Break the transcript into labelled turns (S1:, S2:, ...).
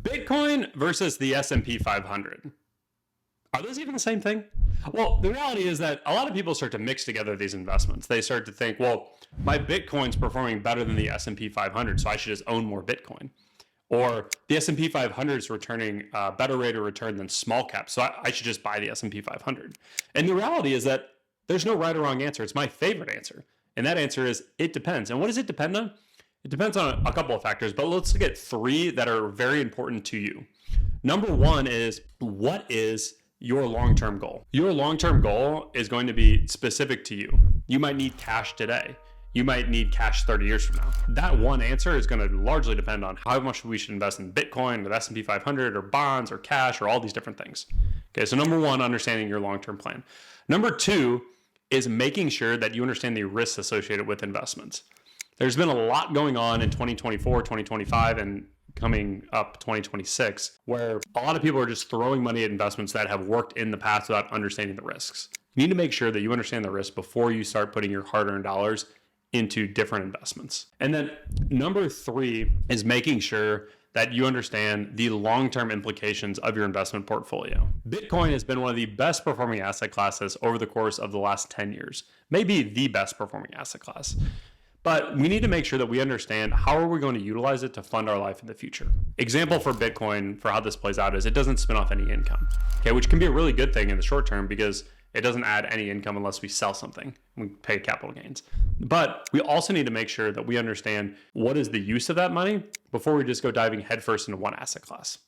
S1: Bitcoin versus the S&P 500. Are those even the same thing? Well, the reality is that a lot of people start to mix together these investments. They start to think, well, my Bitcoin's performing better than the S&P 500, so I should just own more Bitcoin. Or the S&P 500 is returning a better rate of return than small cap, so I should just buy the S&P 500. And the reality is that there's no right or wrong answer. It's my favorite answer. And that answer is it depends. And what does it depend on? It depends on a couple of factors, but let's look at three that are very important to you. Number one is, what is your long-term goal? Your long-term goal is going to be specific to you. You might need cash today. You might need cash 30 years from now. That one answer is going to largely depend on how much we should invest in Bitcoin, with S&P 500, or bonds, or cash, or all these different things. Okay, so number one, understanding your long-term plan. Number two is making sure that you understand the risks associated with investments. There's been a lot going on in 2024, 2025, and coming up 2026, where a lot of people are just throwing money at investments that have worked in the past without understanding the risks. You need to make sure that you understand the risk before you start putting your hard-earned dollars into different investments. And then number three is making sure that you understand the long-term implications of your investment portfolio. Bitcoin has been one of the best performing asset classes over the course of the last 10 years, maybe the best performing asset class. But we need to make sure that we understand how are we going to utilize it to fund our life in the future. Example for Bitcoin for how this plays out is it doesn't spin off any income, okay, which can be a really good thing in the short term because it doesn't add any income unless we sell something. We pay capital gains. But we also need to make sure that we understand what is the use of that money before we just go diving headfirst into one asset class.